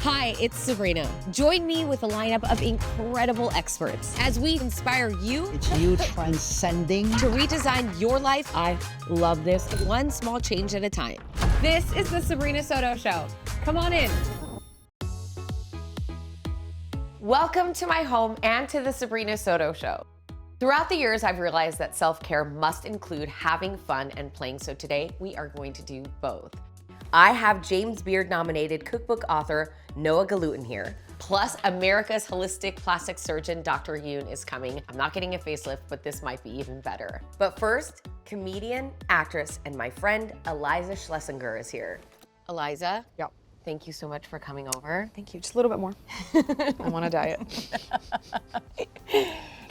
Hi, it's Sabrina. Join me with a lineup of incredible experts as we inspire you It's you transcending. to redesign your life. I love this, one small change at a time. This is the Sabrina Soto Show. Come on in. Welcome to my home and to the Sabrina Soto Show. Throughout the years, I've realized that self-care must include having fun and playing, so today we are going to do both. I have James Beard nominated cookbook author Noah Galutin here, plus America's holistic plastic surgeon Dr. Yoon is coming. I'm not getting a facelift, but this might be even better. But first, comedian, actress, and my friend Iliza Shlesinger is here. Iliza, Yep. thank you so much for coming over. Thank you. Just a little bit more. I'm on a diet.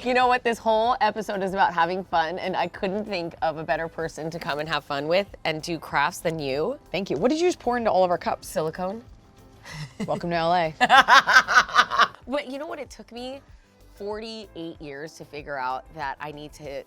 You know what? This whole episode is about having fun, and I couldn't think of a better person to come and have fun with and do crafts than you. Thank you. What did you just pour into all of our cups? Silicone. Welcome to LA. But you know what? It took me 48 years to figure out that I need to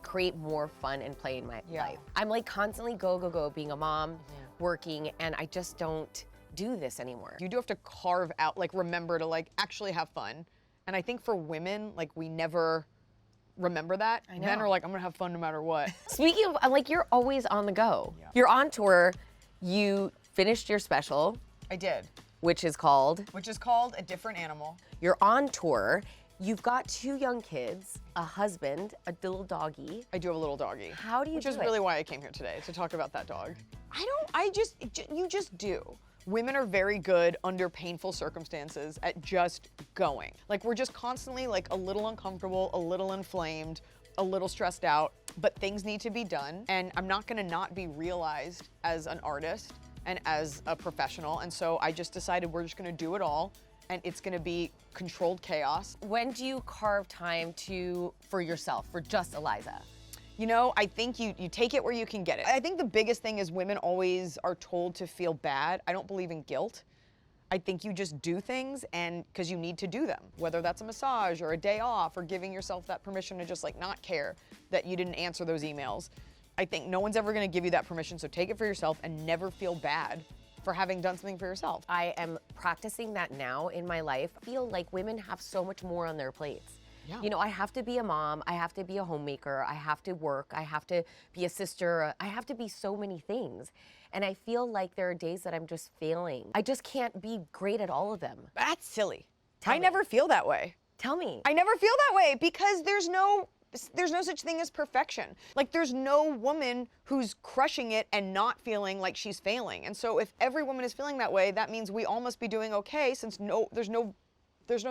create more fun and play in my life. I'm like constantly go, being a mom, working, and I just don't do this anymore. You do have to carve out, remember to actually have fun. And I think for women, we never remember that. I know. Men are like, I'm gonna have fun no matter what. Speaking of, you're always on the go. Yeah. You're on tour. You finished your special, I did. which is called, Which is called A Different Animal. you're on tour. You've got 2 young kids, a husband, a little doggy. I do have a little doggy. How do you Which do is it? really why I came here today, to talk about that dog. You just do. Women are very good under painful circumstances at just going. We're just constantly a little uncomfortable, a little inflamed, a little stressed out, but things need to be done. And I'm not gonna not be realized as an artist and as a professional. And so I just decided we're just gonna do it all, and it's gonna be controlled chaos. When do you carve time for yourself, for just Iliza? You know, I think you take it where you can get it. I think the biggest thing is women always are told to feel bad. I don't believe in guilt. I think you just do things because you need to do them, whether that's a massage or a day off or giving yourself that permission to just not care that you didn't answer those emails. I think no one's ever gonna give you that permission, so take it for yourself and never feel bad for having done something for yourself. I am practicing that now in my life. I feel like women have so much more on their plates. Yeah. You know, I have to be a mom, I have to be a homemaker, I have to work, I have to be a sister, I have to be so many things. And I feel like there are days that I'm just failing. I just can't be great at all of them. That's silly. Tell I me. never feel that way. Tell me. I never feel that way because there's no such thing as perfection. There's no woman who's crushing it and not feeling like she's failing. And so if every woman is feeling that way, that means we all must be doing okay, since there's no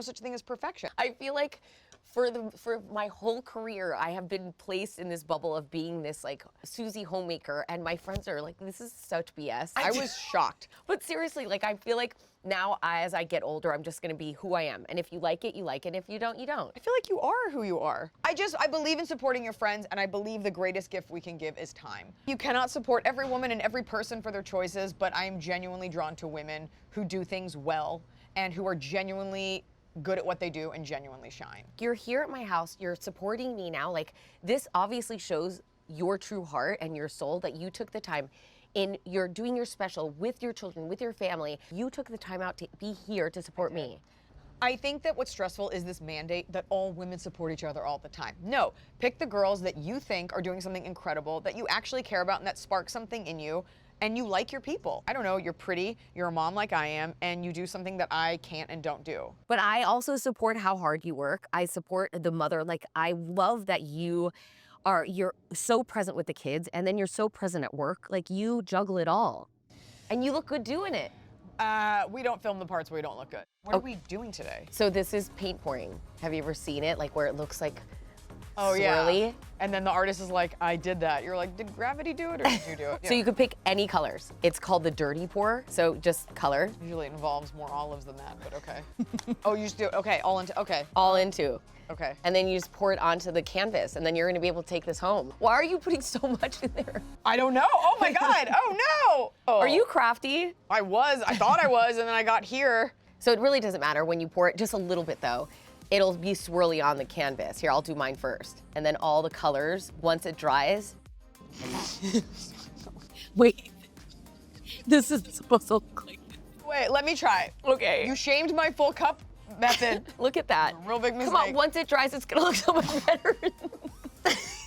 such thing as perfection. I feel like for my whole career, I have been placed in this bubble of being this Susie homemaker, and my friends are like, this is such BS. I was shocked. But seriously, I feel like now as I get older, I'm just gonna be who I am. And if you like it, you like it. If you don't, you don't. I feel like you are who you are. I believe in supporting your friends, and I believe the greatest gift we can give is time. You cannot support every woman and every person for their choices, but I am genuinely drawn to women who do things well and who are genuinely good at what they do and genuinely shine. You're here at my house, you're supporting me now. This obviously shows your true heart and your soul, that you took the time you're doing your special with your children, with your family. You took the time out to be here to support me. I think that what's stressful is this mandate that all women support each other all the time. No, pick the girls that you think are doing something incredible, that you actually care about and that sparks something in you, and you like your people. I don't know, you're pretty, you're a mom like I am, and you do something that I can't and don't do. But I also support how hard you work. I support the mother. I love that you're so present with the kids, and then you're so present at work. You juggle it all. And you look good doing it. We don't film the parts where we don't look good. What are we doing today? So this is paint pouring. Have you ever seen it? Where it looks like Oh swirly? yeah. And then the artist is like, I did that. You're like, did gravity do it or did you do it? So you could pick any colors. It's called the dirty pour, so just color. Usually it involves more olives than that, but okay. Oh, you just do it, okay, all into, okay. All into. Okay. And then you just pour it onto the canvas, and then you're gonna be able to take this home. Why are you putting so much in there? I don't know, oh my God, oh no! Oh. Are you crafty? I thought I was, and then I got here. So it really doesn't matter when you pour it, just a little bit though. It'll be swirly on the canvas. Here, I'll do mine first. And then all the colors, once it dries. Wait, this is supposed to look like Wait, let me try. Okay. You shamed my full cup method. Look at that. Real big mistake. Come on, once it dries, it's gonna look so much better.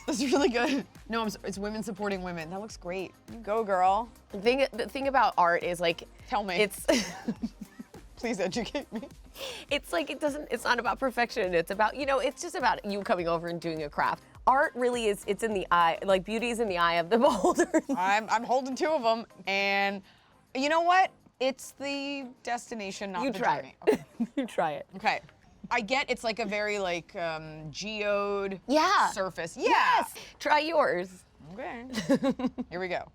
That's really good. No, it's women supporting women. That looks great. You go, girl. The thing about art is like, Tell me. it's Please educate me. it's like it's not about perfection. It's about, it's just about you coming over and doing a craft. Art really is, it's in the eye, like beauty is in the eye of the beholder. I'm holding 2 of them, and you know what? It's the destination, not You the try journey. it. Okay. You try it. Okay. I get it's like a very like geode Yeah. surface. Yeah. Yes. Try yours. Okay. Here we go.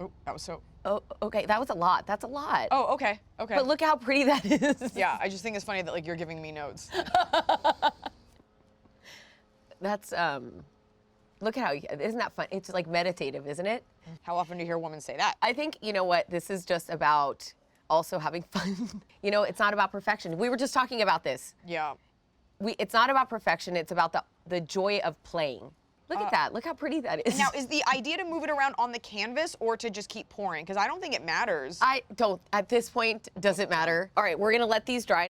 Oh, that was so. Oh, okay. That was a lot. That's a lot. Oh, okay. Okay. But look how pretty that is. Yeah, I just think it's funny that like you're giving me notes. That's look at how, isn't that fun? It's like meditative, isn't it? How often do you hear a woman say that? I think, you know what, this is just about also having fun. It's not about perfection. We were just talking about this. Yeah. It's not about perfection, it's about the joy of playing. Look at that, look how pretty that is. Now, is the idea to move it around on the canvas or to just keep pouring? Because I don't think it matters. I don't, at this point, does it matter? All right, we're gonna let these dry.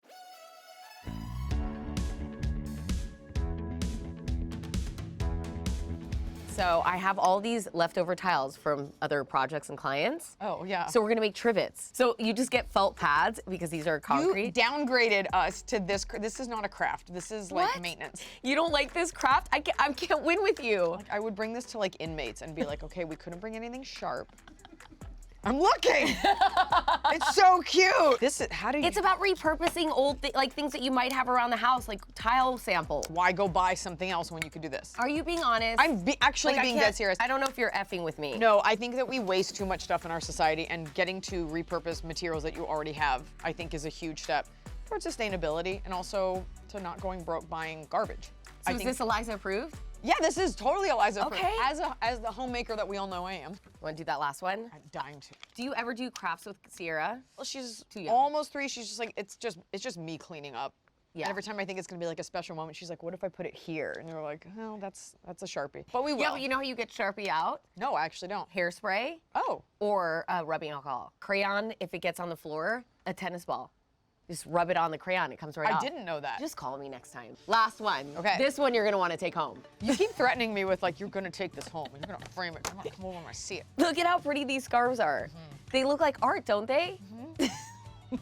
So I have all these leftover tiles from other projects and clients. Oh, yeah. So we're gonna make trivets. So you just get felt pads because these are You concrete. downgraded us to this. This is not a craft. This is like What? maintenance. You don't like this craft? I can't win with you. Like, I would bring this to like inmates and be like, okay, we couldn't bring anything sharp. I'm looking. It's so cute. This is how do you? It's about repurposing old things that you might have around the house, like tile samples. Why go buy something else when you could do this? Are you being honest? I'm actually Like, I being can't- dead serious. I don't know if you're effing with me. No, I think that we waste too much stuff in our society, and getting to repurpose materials that you already have, I think, is a huge step towards sustainability and also to not going broke buying garbage. So is this Iliza approved? Yeah, this is totally Iliza. Okay. As the homemaker that we all know I am. Want to do that last one? I'm dying to. Do you ever do crafts with Sierra? Well, she's Too young. almost 3. She's just like, it's just me cleaning up. Yeah. And every time I think it's gonna be like a special moment, she's like, what if I put it here? And you're like, oh, that's a Sharpie. But we will. Yeah, but you know how you get Sharpie out? No, I actually don't. Hairspray Oh. or rubbing alcohol. Crayon, if it gets on the floor, a tennis ball. Just rub it on the crayon, it comes right off. I didn't know that. Just call me next time. Last one. Okay. This one you're gonna wanna take home. You keep threatening me with like, you're gonna take this home and you're gonna frame it. I'm gonna come over when I see it. Look at how pretty these scarves are. They look like art, don't they?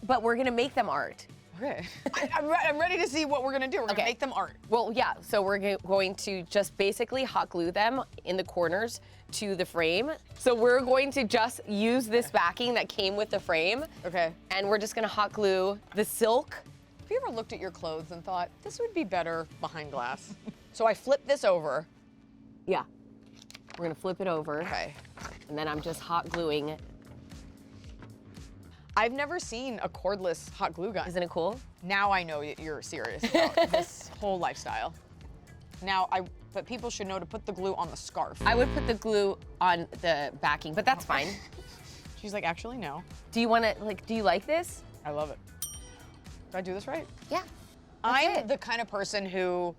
But we're gonna make them art. Okay. I'm ready to see what we're gonna do. We're gonna Okay. make them art. Well, yeah, so we're going to just basically hot glue them in the corners to the frame. So we're going to just use this backing that came with the frame. Okay. And we're just gonna hot glue the silk. Have you ever looked at your clothes and thought, this would be better behind glass? So I flip this over. Yeah. We're gonna flip it over. Okay. And then I'm just hot gluing. I've never seen a cordless hot glue gun. Isn't it cool? Now I know you're serious about this whole lifestyle. Now, but people should know to put the glue on the scarf. I would put the glue on the backing, but that's fine. She's like, actually, no. Do you wanna, do you like this? I love it. Did I do this right? Yeah. I'm the kind of person who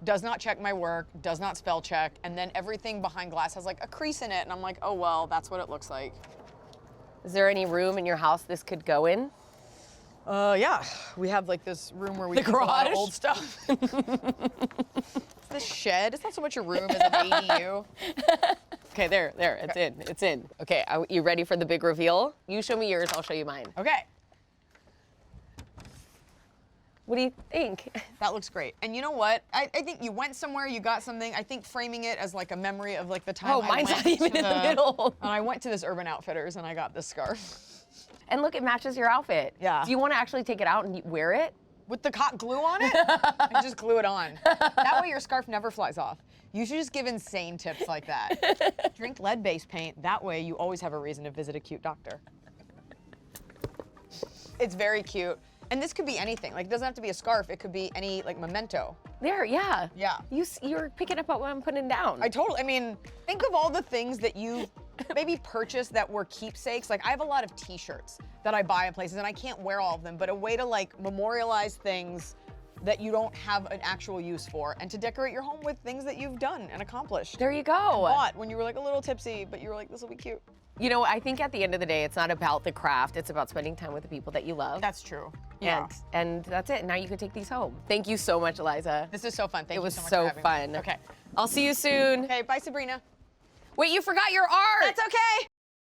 does not check my work, does not spell check, and then everything behind glass has like a crease in it, and I'm like, oh well, that's what it looks like. Is there any room in your house this could go in? Yeah. We have like this room where we keep a lot of old stuff. This shed, it's not so much a room as an ADU. Okay, there, it's in. Okay, you ready for the big reveal? You show me yours, I'll show you mine. Okay. What do you think? That looks great. And you know what? I think you went somewhere, you got something. I think framing it as like a memory of like the time Oh, I mine's went not even to in the middle. And I went to this Urban Outfitters and I got this scarf. And look, it matches your outfit. Yeah. Do you want to actually take it out and wear it? With the hot glue on it, and just glue it on. That way your scarf never flies off. You should just give insane tips like that. Drink lead-based paint. That way you always have a reason to visit a cute doctor. It's very cute. And this could be anything. Like, it doesn't have to be a scarf. It could be any, like, memento. There, yeah. Yeah. You're picking up what I'm putting down. I mean, think of all the things that you maybe purchased that were keepsakes. Like, I have a lot of t-shirts that I buy in places, and I can't wear all of them, but a way to, like, memorialize things that you don't have an actual use for, and to decorate your home with things that you've done and accomplished. There you go. Bought when you were, like, a little tipsy, but you were like, this will be cute. You know, I think at the end of the day, it's not about the craft. It's about spending time with the people that you love. That's true. Yeah. And that's it. Now you can take these home. Thank you so much, Eliza. This is so fun. Thank It you was so much so for having fun. me. Okay. I'll see you soon. Okay, bye, Sabrina. Wait, you forgot your art. That's okay.